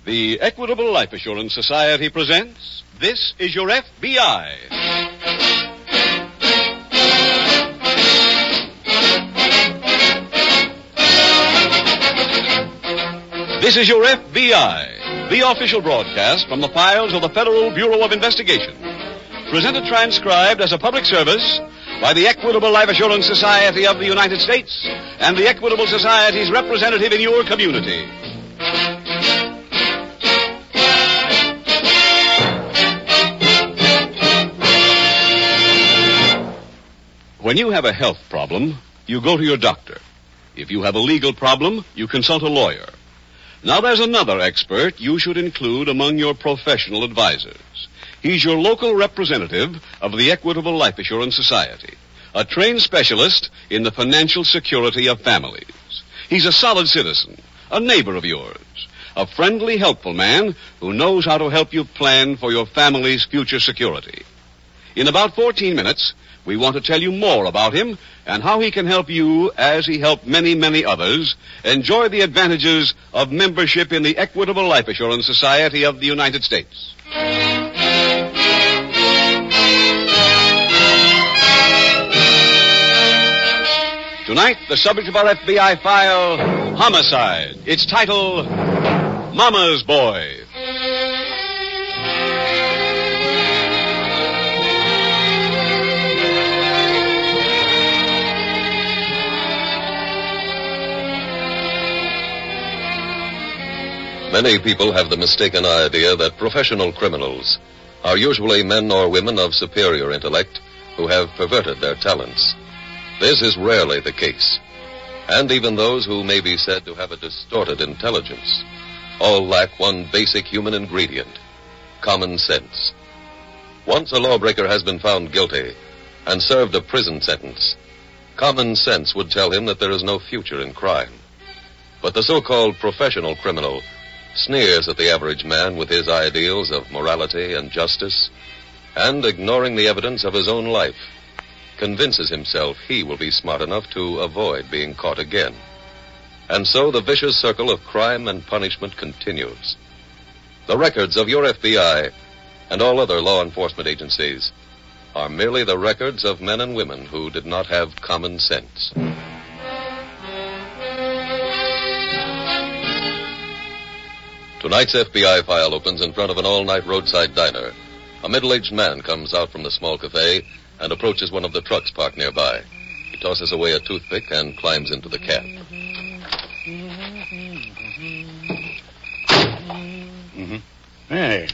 The Equitable Life Assurance Society presents This Is Your F.B.I. This is Your F.B.I., the official broadcast from the files of the Federal Bureau of Investigation. Presented transcribed as a public service by the Equitable Life Assurance Society of the United States and the Equitable Society's representative in your community. When you have a health problem, you go to your doctor. If you have a legal problem, you consult a lawyer. Now there's another expert you should include among your professional advisors. He's your local representative of the Equitable Life Assurance Society, a trained specialist in the financial security of families. He's a solid citizen, a neighbor of yours, a friendly, helpful man who knows how to help you plan for your family's future security. In about 14 minutes, we want to tell you more about him and how he can help you, as he helped many, many others, enjoy the advantages of membership in the Equitable Life Assurance Society of the United States. Tonight, the subject of our FBI file, homicide. Its title, Mama's Boy. Many people have the mistaken idea that professional criminals are usually men or women of superior intellect who have perverted their talents. This is rarely the case. And even those who may be said to have a distorted intelligence all lack one basic human ingredient: common sense. Once a lawbreaker has been found guilty and served a prison sentence, common sense would tell him that there is no future in crime. But the so-called professional criminal sneers at the average man with his ideals of morality and justice, and, ignoring the evidence of his own life, convinces himself he will be smart enough to avoid being caught again. And so the vicious circle of crime and punishment continues. The records of your FBI and all other law enforcement agencies are merely the records of men and women who did not have common sense. Tonight's FBI file opens in front of an all-night roadside diner. A middle-aged man comes out from the small cafe and approaches one of the trucks parked nearby. He tosses away a toothpick and climbs into the cab. Hey,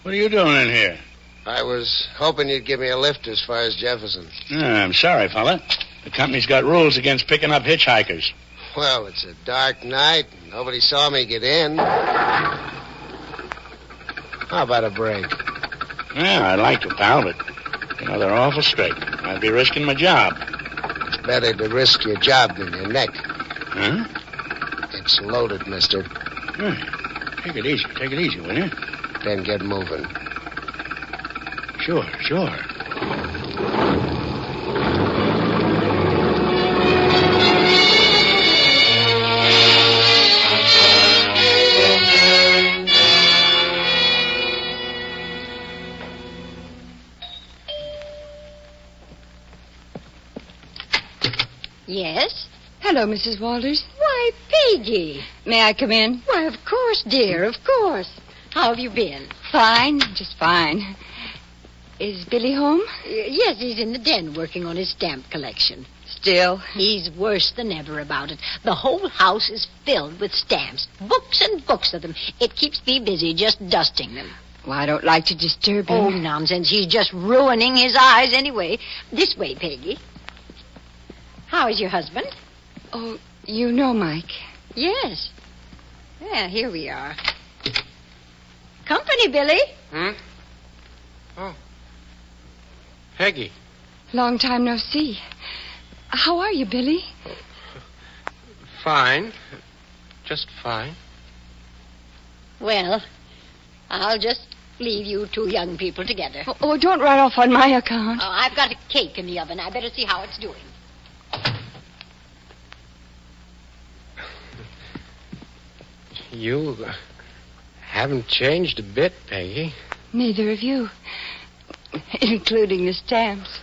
what are you doing in here? I was hoping you'd give me a lift as far as Jefferson. I'm sorry, fella. The company's got rules against picking up hitchhikers. Well, it's a dark night. Nobody saw me get in. How about a break? Yeah, I'd like to, pal, but, they're awful strict. I'd be risking my job. It's better to risk your job than your neck. Huh? It's loaded, mister. Take it easy, will you? Then get moving. Sure. Yes? Hello, Mrs. Walters. Why, Peggy. May I come in? Why, of course, dear, of course. How have you been? Fine, just fine. Is Billy home? Yes, he's in the den working on his stamp collection. Still? He's worse than ever about it. The whole house is filled with stamps. Books and books of them. It keeps me busy just dusting them. Well, I don't like to disturb him. Oh, nonsense. He's just ruining his eyes anyway. This way, Peggy. How is your husband? Oh, you know Mike. Yes. Yeah, here we are. Company, Billy. Oh. Peggy. Long time no see. How are you, Billy? Fine. Just fine. Well, I'll just leave you two young people together. Oh, don't run off on my account. Oh, I've got a cake in the oven. I better see how it's doing. You haven't changed a bit, Peggy. Neither of you. Including the stamps.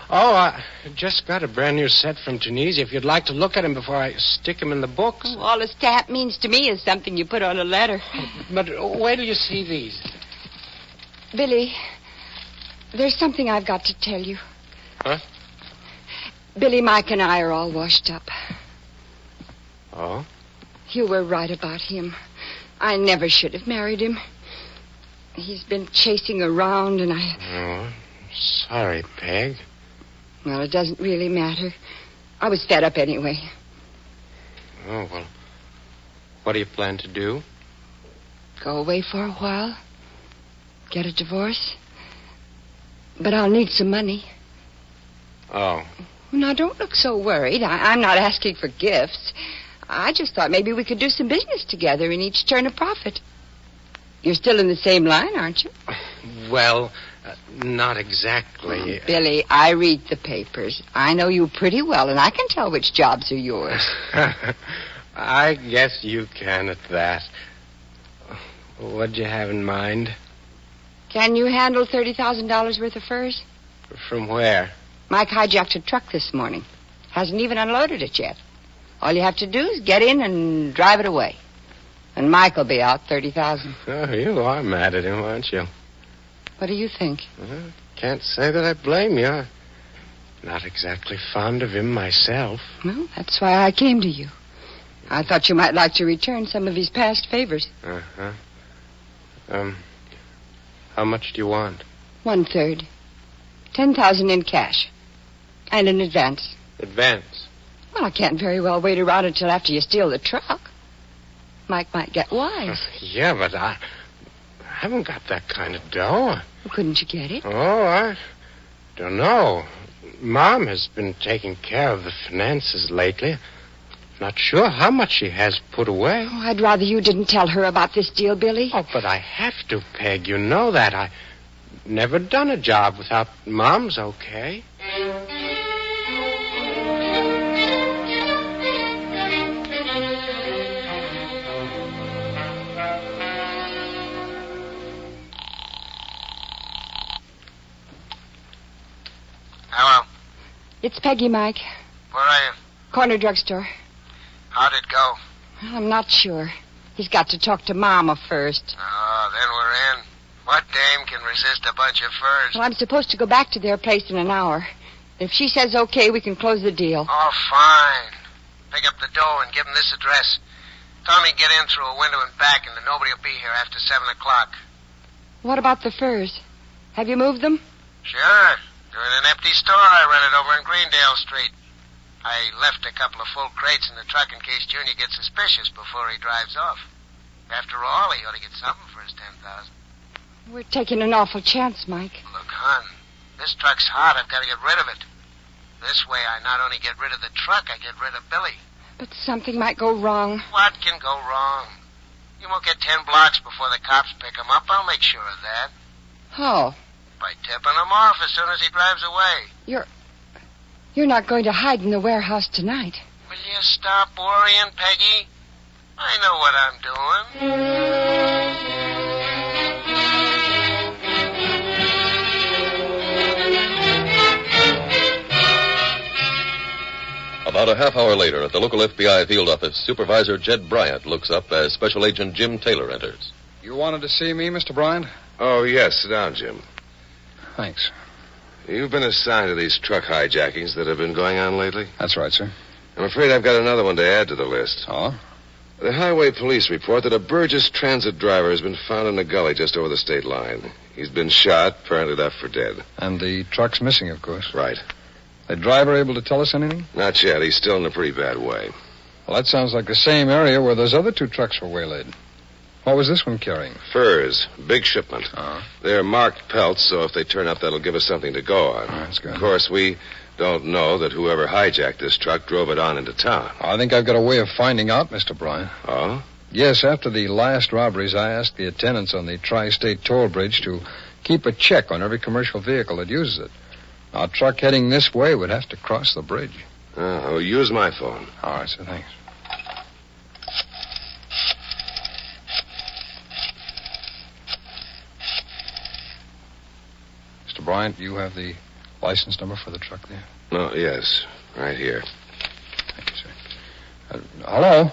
I just got a brand new set from Tunisia. If you'd like to look at them before I stick them in the books. Oh, all a stamp means to me is something you put on a letter. But wait till you see these. Billy, there's something I've got to tell you. Huh? Billy, Mike, and I are all washed up. Oh? You were right about him. I never should have married him. He's been chasing around, and I... Oh, sorry, Peg. Well, it doesn't really matter. I was fed up anyway. Oh, well, what do you plan to do? Go away for a while. Get a divorce. But I'll need some money. Oh. Now, don't look so worried. I'm not asking for gifts. I just thought maybe we could do some business together and each turn a profit. You're still in the same line, aren't you? Well, not exactly. Billy, I read the papers. I know you pretty well, and I can tell which jobs are yours. I guess you can at that. What'd you have in mind? Can you handle $30,000 worth of furs? From where? Mike hijacked a truck this morning. Hasn't even unloaded it yet. All you have to do is get in and drive it away. And Mike will be out $30,000. Oh, you are mad at him, aren't you? What do you think? Well, can't say that I blame you. I'm not exactly fond of him myself. Well, that's why I came to you. I thought you might like to return some of his past favors. Uh-huh. How much do you want? 1/3. $10,000 in cash. And in advance. Advance? Well, I can't very well wait around until after you steal the truck. Mike might get wise. Yeah, but I haven't got that kind of dough. Well, couldn't you get it? Oh, I don't know. Mom has been taking care of the finances lately. Not sure how much she has put away. Oh, I'd rather you didn't tell her about this deal, Billy. Oh, but I have to, Peg. You know that. I never done a job without Mom's okay. Hello. It's Peggy, Mike. Where are you? Corner drugstore. How'd it go? Well, I'm not sure. He's got to talk to Mama first. Oh, then we're in. What dame can resist a bunch of furs? Well, I'm supposed to go back to their place in an hour. If she says okay, we can close the deal. Oh, fine. Pick up the dough and give him this address. Tell him he'd get in through a window and back, and that nobody will be here after 7 o'clock. What about the furs? Have you moved them? Sure. They're in an empty store I rented over in Greendale Street. I left a couple of full crates in the truck in case Junior gets suspicious before he drives off. After all, he ought to get something for his 10,000. We're taking an awful chance, Mike. Look, hon, this truck's hot. I've got to get rid of it. This way, I not only get rid of the truck, I get rid of Billy. But something might go wrong. What can go wrong? You won't get 10 blocks before the cops pick him up. I'll make sure of that. How? By tipping him off as soon as he drives away. You're not going to hide in the warehouse tonight. Will you stop worrying, Peggy? I know what I'm doing. About a half hour later, at the local FBI field office, Supervisor Jed Bryant looks up as Special Agent Jim Taylor enters. You wanted to see me, Mr. Bryant? Oh, yes. Sit down, Jim. Thanks. You've been assigned to these truck hijackings that have been going on lately? That's right, sir. I'm afraid I've got another one to add to the list. Oh? The highway police report that a Burgess transit driver has been found in a gully just over the state line. He's been shot, apparently left for dead. And the truck's missing, of course. Right. The driver able to tell us anything? Not yet. He's still in a pretty bad way. Well, that sounds like the same area where those other 2 trucks were waylaid. What was this one carrying? Furs. Big shipment. Oh. They're marked pelts, so if they turn up, that'll give us something to go on. Oh, that's good. Of course, we don't know that whoever hijacked this truck drove it on into town. I think I've got a way of finding out, Mr. Bryant. Oh? Yes, after the last robberies, I asked the attendants on the tri-state toll bridge to keep a check on every commercial vehicle that uses it. A truck heading this way would have to cross the bridge. Oh, use my phone. All right, sir, thanks. Bryant, you have the license number for the truck there? No, yes. Right here. Thank you, sir. Hello?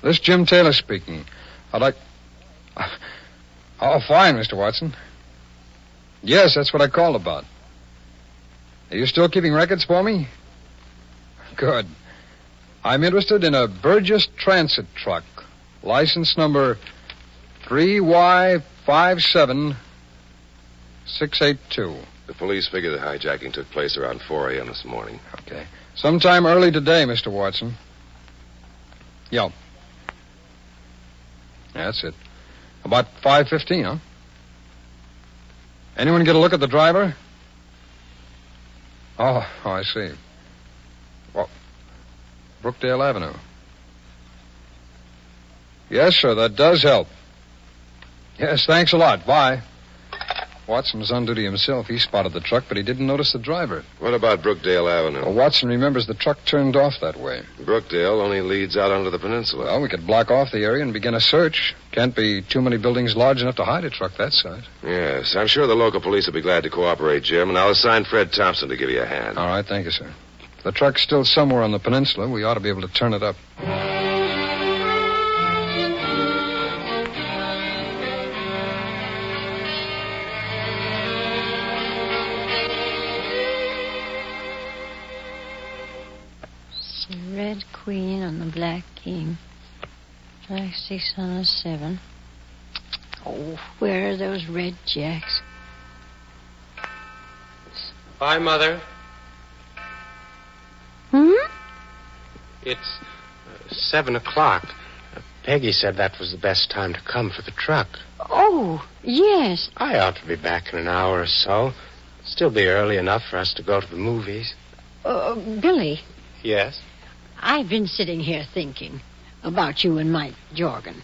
This is Jim Taylor speaking. I'd like... Oh, fine, Mr. Watson. Yes, that's what I called about. Are you still keeping records for me? Good. I'm interested in a Burgess Transit truck. License number 3Y57682. The police figure the hijacking took place around 4 a.m. this morning. Okay. Sometime early today, Mr. Watson. Yeah. That's it. About 5:15, huh? Anyone get a look at the driver? Oh, I see. Well, Brookdale Avenue. Yes, sir, that does help. Yes, thanks a lot. Bye. Watson was on duty himself. He spotted the truck, but he didn't notice the driver. What about Brookdale Avenue? Well, Watson remembers the truck turned off that way. Brookdale only leads out onto the peninsula. Well, we could block off the area and begin a search. Can't be too many buildings large enough to hide a truck that size. Yes, I'm sure the local police will be glad to cooperate, Jim, and I'll assign Fred Thompson to give you a hand. All right, thank you, sir. If the truck's still somewhere on the peninsula, we ought to be able to turn it up. Red Queen on the Black King. Black 6 on a 7. Oh, where are those red jacks? Bye, Mother. It's 7 o'clock. Peggy said that was the best time to come for the truck. Oh, yes. I ought to be back in an hour or so. Still be early enough for us to go to the movies. Billy, Yes? I've been sitting here thinking about you and Mike Jorgen.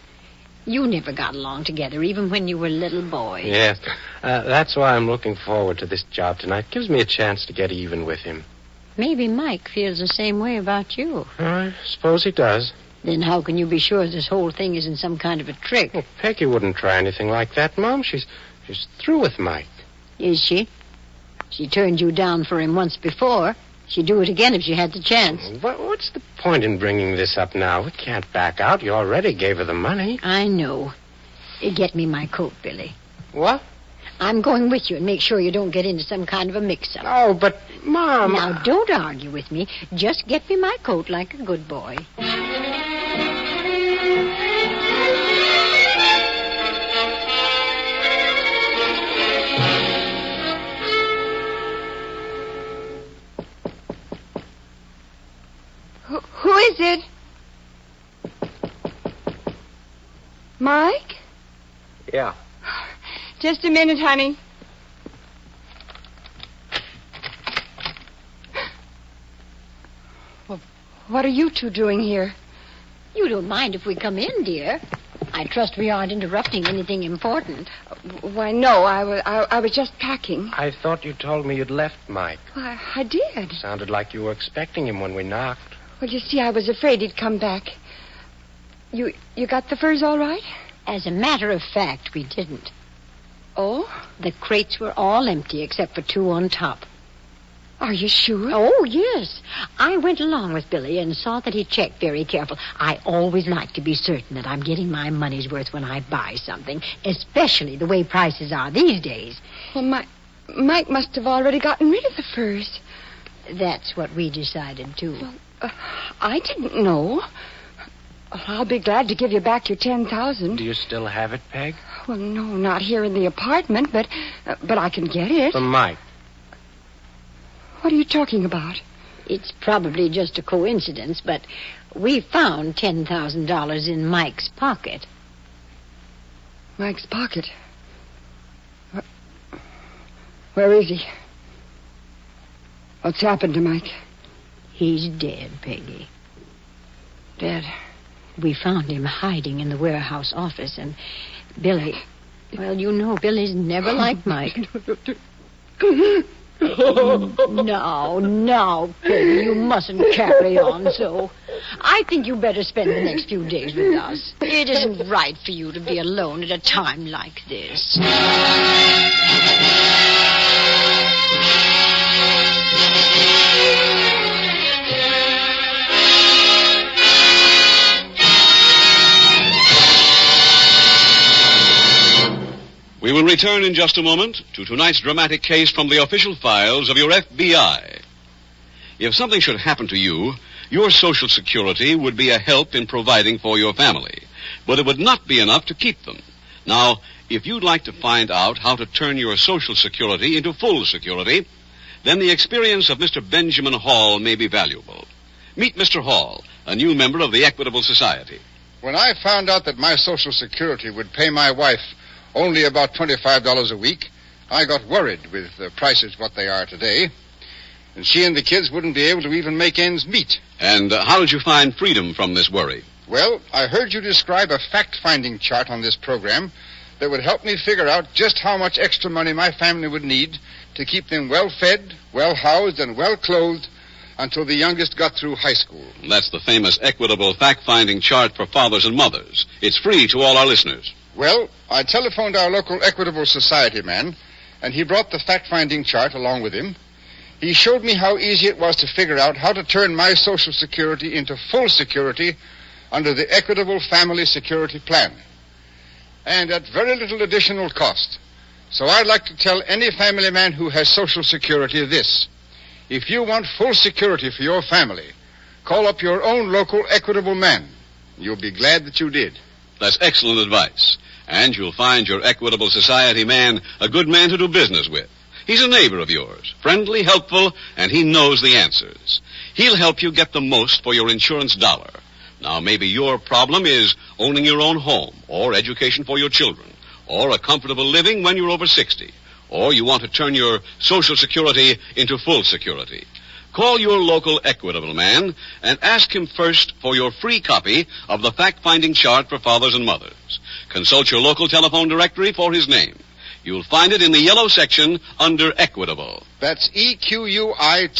You never got along together, even when you were little boys. Yes. That's why I'm looking forward to this job tonight. Gives me a chance to get even with him. Maybe Mike feels the same way about you. I suppose he does. Then how can you be sure this whole thing isn't some kind of a trick? Well, Peggy wouldn't try anything like that, Mom. She's through with Mike. Is she? She turned you down for him once before. She'd do it again if she had the chance. What's the point in bringing this up now? We can't back out. You already gave her the money. I know. Get me my coat, Billy. What? I'm going with you and make sure you don't get into some kind of a mix-up. Oh, but, Mom... Now, don't argue with me. Just get me my coat like a good boy. Who is it? Mike? Yeah. Just a minute, honey. Well, what are you two doing here? You don't mind if we come in, dear. I trust we aren't interrupting anything important. Why, no, I was just packing. I thought you told me you'd left Mike. Why, I did. Sounded like you were expecting him when we knocked. Well, you see, I was afraid he'd come back. You got the furs all right? As a matter of fact, we didn't. Oh? The crates were all empty except for 2 on top. Are you sure? Oh, yes. I went along with Billy and saw that he checked very careful. I always like to be certain that I'm getting my money's worth when I buy something, especially the way prices are these days. Well, Mike must have already gotten rid of the furs. That's what we decided, too. Well, I didn't know. I'll be glad to give you back your $10,000. Do you still have it, Peg? Well, no, not here in the apartment, but I can get it. From Mike. What are you talking about? It's probably just a coincidence, but we found $10,000 in Mike's pocket. Mike's pocket? Where is he? What's happened to Mike? He's dead, Peggy. Dead? We found him hiding in the warehouse office, and Billy... Well, you know, Billy's never liked Mike. Now, Peggy, you mustn't carry on so. I think you better spend the next few days with us. It isn't right for you to be alone at a time like this. We will return in just a moment to tonight's dramatic case from the official files of your F.B.I. If something should happen to you, your Social Security would be a help in providing for your family, but it would not be enough to keep them. Now, if you'd like to find out how to turn your Social Security into full security, then the experience of Mr. Benjamin Hall may be valuable. Meet Mr. Hall, a new member of the Equitable Society. When I found out that my Social Security would pay my wife only about $25 a week, I got worried with the prices what they are today. And she and the kids wouldn't be able to even make ends meet. And how did you find freedom from this worry? Well, I heard you describe a fact-finding chart on this program that would help me figure out just how much extra money my family would need to keep them well-fed, well-housed, and well-clothed until the youngest got through high school. That's the famous Equitable fact-finding chart for fathers and mothers. It's free to all our listeners. Well, I telephoned our local Equitable Society man, and he brought the fact-finding chart along with him. He showed me how easy it was to figure out how to turn my Social Security into full security under the Equitable Family Security Plan, and at very little additional cost. So I'd like to tell any family man who has Social Security this. If you want full security for your family, call up your own local Equitable man. You'll be glad that you did. That's excellent advice. And you'll find your Equitable Society man a good man to do business with. He's a neighbor of yours, friendly, helpful, and he knows the answers. He'll help you get the most for your insurance dollar. Now, maybe your problem is owning your own home, or education for your children, or a comfortable living when you're over 60, or you want to turn your Social Security into full security. Call your local Equitable man and ask him first for your free copy of the fact-finding chart for fathers and mothers. Consult your local telephone directory for his name. You'll find it in the yellow section under Equitable. That's Equitable.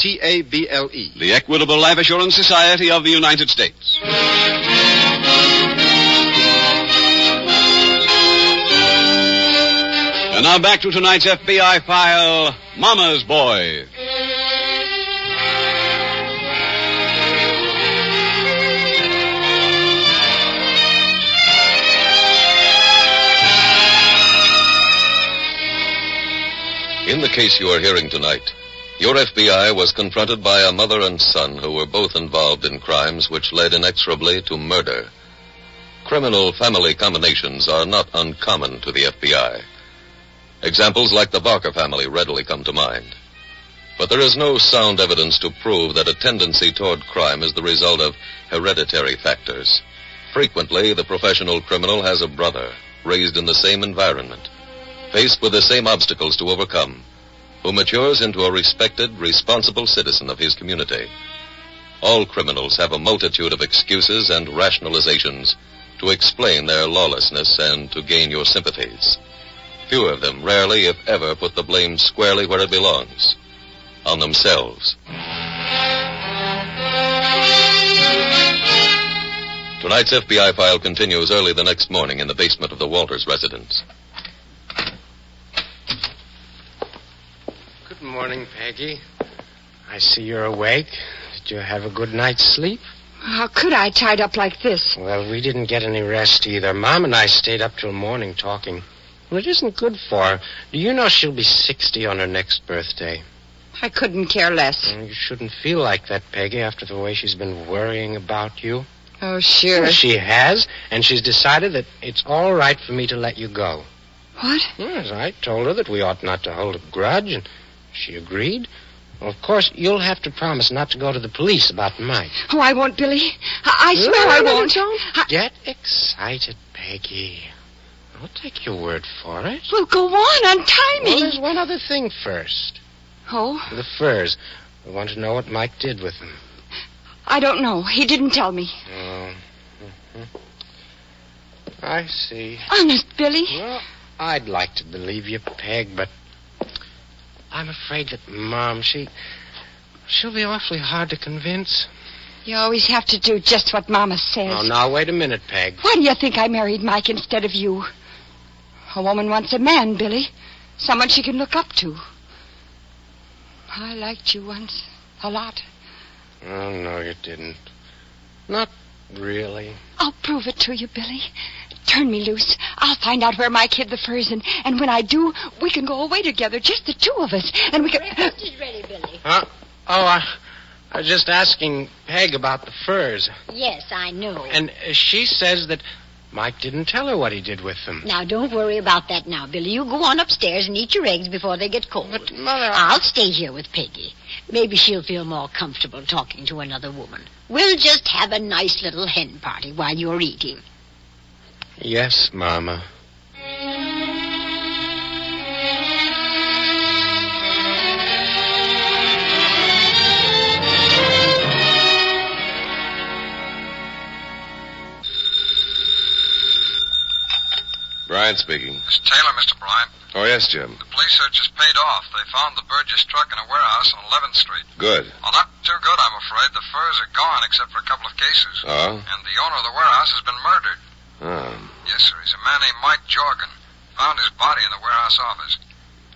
The Equitable Life Assurance Society of the United States. And now back to tonight's FBI file, Mama's Boy. In the case you are hearing tonight, your FBI was confronted by a mother and son who were both involved in crimes which led inexorably to murder. Criminal family combinations are not uncommon to the FBI. Examples like the Barker family readily come to mind. But there is no sound evidence to prove that a tendency toward crime is the result of hereditary factors. Frequently, the professional criminal has a brother raised in the same environment, faced with the same obstacles to overcome, who matures into a respected, responsible citizen of his community. All criminals have a multitude of excuses and rationalizations to explain their lawlessness and to gain your sympathies. Few of them rarely, if ever, put the blame squarely where it belongs, on themselves. Tonight's FBI file continues early the next morning in the basement of the Walters residence. Good morning, Peggy. I see you're awake. Did you have a good night's sleep? How could I, tied up like this? Well, we didn't get any rest either. Mom and I stayed up till morning talking. Well, it isn't good for her. Do you know she'll be 60 on her next birthday? I couldn't care less. Well, you shouldn't feel like that, Peggy, after the way she's been worrying about you. Oh, sure. Well, she has, and she's decided that it's all right for me to let you go. What? Yes, I told her that we ought not to hold a grudge, and she agreed. Well, of course, you'll have to promise not to go to the police about Mike. Oh, I won't, Billy. I swear I won't. Don't get excited, Peggy. I'll take your word for it. Well, go on, untie me. Well, there's one other thing first. Oh? The furs. We want to know what Mike did with them. I don't know. He didn't tell me. Oh. I see. Honest, Billy? Well, I'd like to believe you, Peg, but I'm afraid that Mom, she'll be awfully hard to convince. You always have to do just what Mama says. Oh, now, wait a minute, Peg. Why do you think I married Mike instead of you? A woman wants a man, Billy. Someone she can look up to. I liked you once. A lot. Oh, no, you didn't. Not really. I'll prove it to you, Billy. Turn me loose. I'll find out where Mike hid the furs, and when I do, we can go away together, just the two of us, and we can... Breakfast is ready, Billy. Huh? Oh, I was just asking Peg about the furs. Yes, I know. And she says that Mike didn't tell her what he did with them. Now, don't worry about that now, Billy. You go on upstairs and eat your eggs before they get cold. But, Mother... I'll stay here with Peggy. Maybe she'll feel more comfortable talking to another woman. We'll just have a nice little hen party while you're eating. Yes, Mama. Brian speaking. It's Taylor, Mr. Bryant. Oh, yes, Jim. The police search is paid off. They found the Burgess truck in a warehouse on 11th Street. Good. Well, not too good, I'm afraid. The furs are gone except for a couple of cases. Oh? And the owner of the warehouse has been murdered. Oh. Yes, sir. He's a man named Mike Jorgen. Found his body in the warehouse office.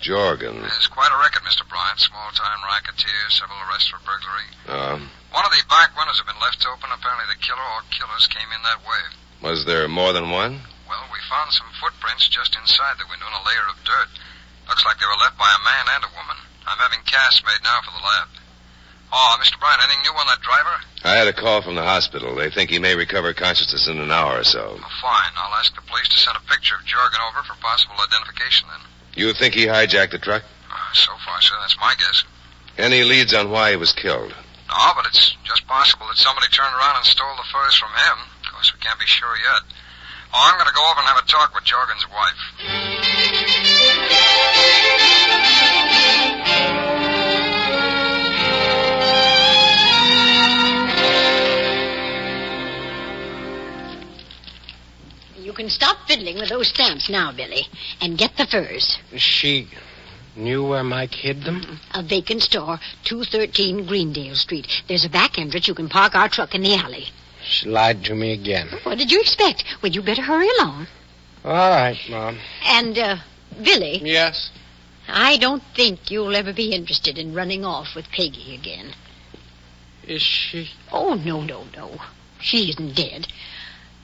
Jorgen. There's quite a record, Mr. Bryant. Small-time racketeer, several arrests for burglary. Oh. One of the back windows had been left open. Apparently the killer or killers came in that way. Was there more than one? Well, we found some footprints just inside the window and a layer of dirt. Looks like they were left by a man and a woman. I'm having casts made now for the lab. Oh, Mr. Bryant, anything new on that driver? I had a call from the hospital. They think he may recover consciousness in an hour or so. Oh, fine. I'll ask the police to send a picture of Jorgen over for possible identification then. You think he hijacked the truck? So far, sir, that's my guess. Any leads on why he was killed? No, but it's just possible that somebody turned around and stole the furs from him. Of course, we can't be sure yet. Oh, I'm going to go over and have a talk with Jorgen's wife. You can stop fiddling with those stamps now, Billy, and get the furs. She knew where Mike hid them? A vacant store, 213 Greendale Street. There's a back entrance. You can park our truck in the alley. She lied to me again. What did you expect? Well, you better hurry along. All right, Mom. And, Billy. Yes? I don't think you'll ever be interested in running off with Peggy again. Is she? Oh, no. She isn't dead.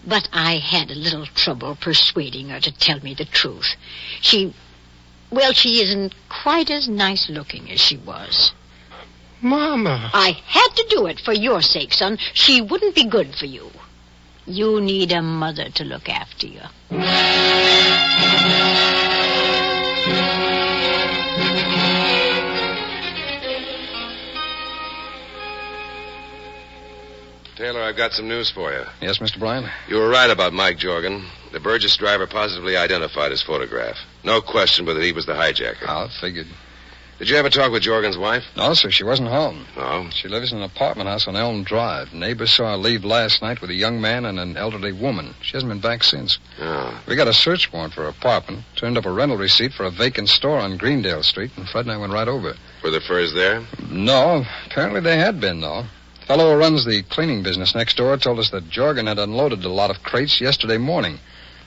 But I had a little trouble persuading her to tell me the truth. She isn't quite as nice looking as she was. Mama. I had to do it for your sake, son. She wouldn't be good for you. You need a mother to look after you. Taylor, I've got some news for you. Yes, Mr. Bryant? You were right about Mike Jorgen. The Burgess driver positively identified his photograph. No question but that he was the hijacker. I figured. Did you ever talk with Jorgen's wife? No, sir, she wasn't home. No? She lives in an apartment house on Elm Drive. Neighbors saw her leave last night with a young man and an elderly woman. She hasn't been back since. Oh. We got a search warrant for her apartment, turned up a rental receipt for a vacant store on Greendale Street, and Fred and I went right over. Were the furs there? No, apparently they had been, though. The fellow who runs the cleaning business next door told us that Jorgen had unloaded a lot of crates yesterday morning.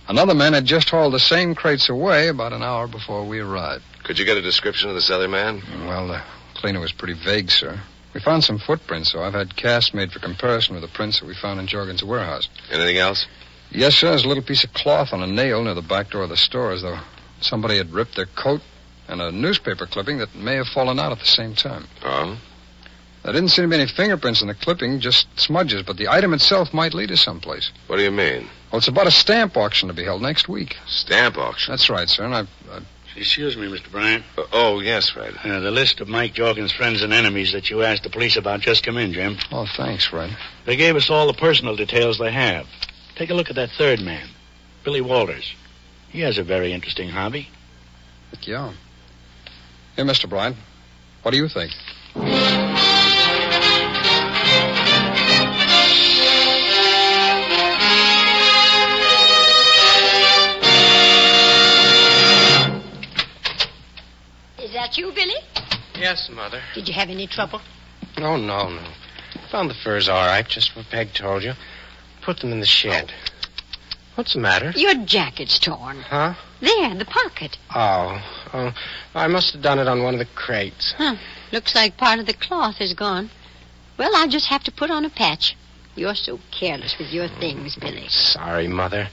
Another man had just hauled the same crates away about an hour before we arrived. Could you get a description of this other man? Well, the cleaner was pretty vague, sir. We found some footprints, so I've had casts made for comparison with the prints that we found in Jorgen's warehouse. Anything else? Yes, sir. There's a little piece of cloth on a nail near the back door of the store, as though somebody had ripped their coat, and a newspaper clipping that may have fallen out at the same time. Oh? There didn't seem to be any fingerprints in the clipping, just smudges, but the item itself might lead us someplace. What do you mean? Well, it's about a stamp auction to be held next week. Stamp auction? That's right, sir, and Excuse me, Mr. Bryant. Oh, yes, Fred. The list of Mike Jorgen's friends and enemies that you asked the police about just come in, Jim. Oh, thanks, Fred. They gave us all the personal details they have. Take a look at that third man, Billy Walters. He has a very interesting hobby. Yeah. Here, Mr. Bryant, what do you think? Is that you, Billy? Yes, Mother. Did you have any trouble? Oh, no. Found the furs all right, just what Peg told you. Put them in the shed. What's the matter? Your jacket's torn. Huh? There, in the pocket. Oh, I must have done it on one of the crates. Huh. Looks like part of the cloth is gone. Well, I'll just have to put on a patch. You're so careless with your things, Billy. Sorry, Mother.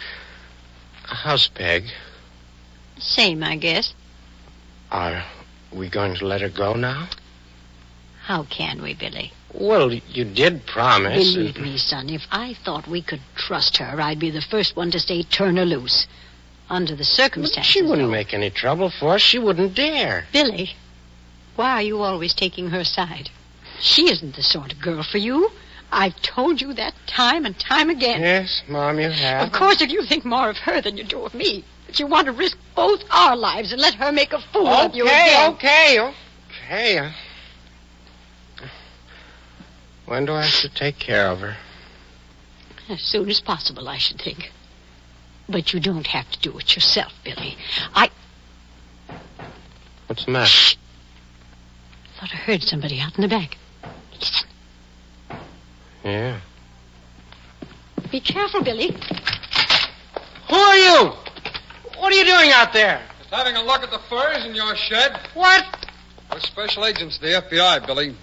How's Peg? Same, I guess. Are we going to let her go now? How can we, Billy? Well, you did promise. Believe me, son, if I thought we could trust her, I'd be the first one to say turn her loose. Under the circumstances, But she wouldn't though. make any trouble for us. She wouldn't dare. Billy, why are you always taking her side? She isn't the sort of girl for you. I've told you that time and time again. Yes, Mom, you have. Of course, if you think more of her than you do of me, but you want to risk both our lives and let her make a fool of you again. Okay. When do I have to take care of her? As soon as possible, I should think. But you don't have to do it yourself, Billy. What's the matter? Shh. Thought I heard somebody out in the back. Listen. Yeah. Be careful, Billy. Who are you? What are you doing out there? Just having a look at the furs in your shed. What? We're special agents of the F.B.I, Billy.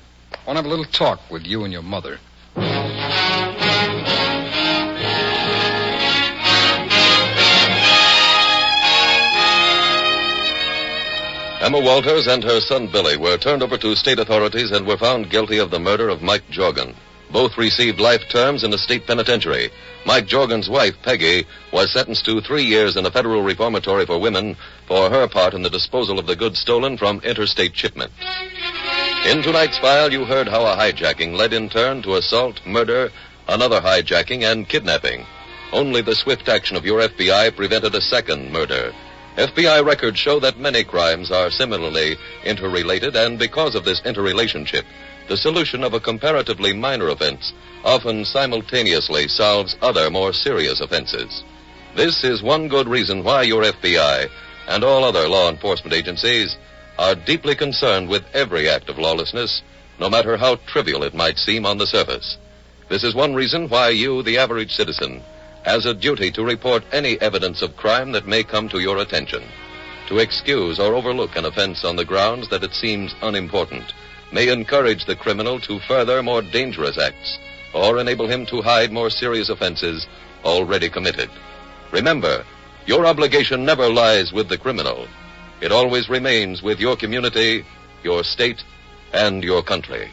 Want to have a little talk with you and your mother. Emma Walters and her son Billy were turned over to state authorities and were found guilty of the murder of Mike Jorgen. Both received life terms in a state penitentiary. Mike Jorgen's wife, Peggy, was sentenced to 3 years in a federal reformatory for women for her part in the disposal of the goods stolen from interstate shipment. In tonight's file, you heard how a hijacking led in turn to assault, murder, another hijacking, and kidnapping. Only the swift action of your FBI prevented a second murder. FBI records show that many crimes are similarly interrelated, and because of this interrelationship, the solution of a comparatively minor offense often simultaneously solves other more serious offenses. This is one good reason why your FBI and all other law enforcement agencies are deeply concerned with every act of lawlessness, no matter how trivial it might seem on the surface. This is one reason why you, the average citizen, has a duty to report any evidence of crime that may come to your attention. To excuse or overlook an offense on the grounds that it seems unimportant may encourage the criminal to further more dangerous acts or enable him to hide more serious offenses already committed. Remember, your obligation never lies with the criminal. It always remains with your community, your state, and your country.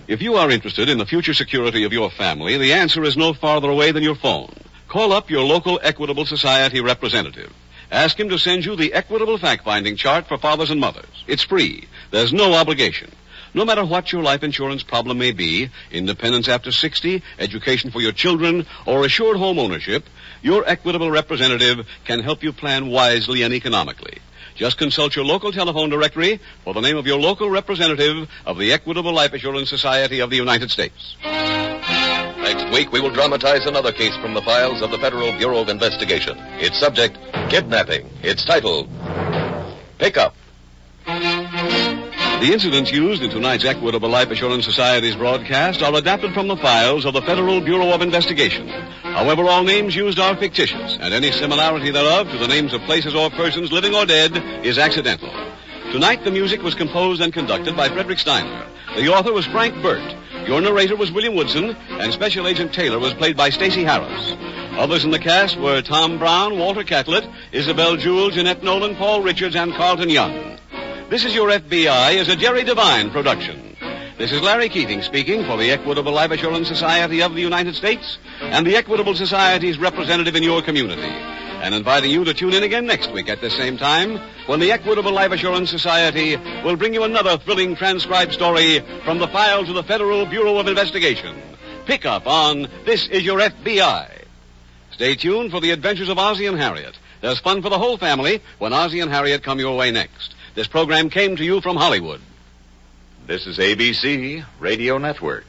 If you are interested in the future security of your family, the answer is no farther away than your phone. Call up your local Equitable Society representative. Ask him to send you the Equitable Fact-Finding Chart for fathers and mothers. It's free. There's no obligation. No matter what your life insurance problem may be, independence after 60, education for your children, or assured home ownership, your Equitable representative can help you plan wisely and economically. Just consult your local telephone directory for the name of your local representative of the Equitable Life Assurance Society of the United States. Next week, we will dramatize another case from the files of the Federal Bureau of Investigation. Its subject, kidnapping. Its title, Pick Up. The incidents used in tonight's Equitable Life Assurance Society's broadcast are adapted from the files of the Federal Bureau of Investigation. However, all names used are fictitious, and any similarity thereof to the names of places or persons, living or dead, is accidental. Tonight, the music was composed and conducted by Frederick Steiner. The author was Frank Burt. Your narrator was William Woodson, and Special Agent Taylor was played by Stacy Harris. Others in the cast were Tom Brown, Walter Catlett, Isabel Jewell, Jeanette Nolan, Paul Richards, and Carlton Young. This Is Your FBI is a Jerry Devine production. This is Larry Keating speaking for the Equitable Life Assurance Society of the United States and the Equitable Society's representative in your community, and inviting you to tune in again next week at this same time when the Equitable Life Assurance Society will bring you another thrilling transcribed story from the files of the Federal Bureau of Investigation. Pick up on This Is Your FBI. Stay tuned for the adventures of Ozzie and Harriet. There's fun for the whole family when Ozzie and Harriet come your way next. This program came to you from Hollywood. This is ABC Radio Network.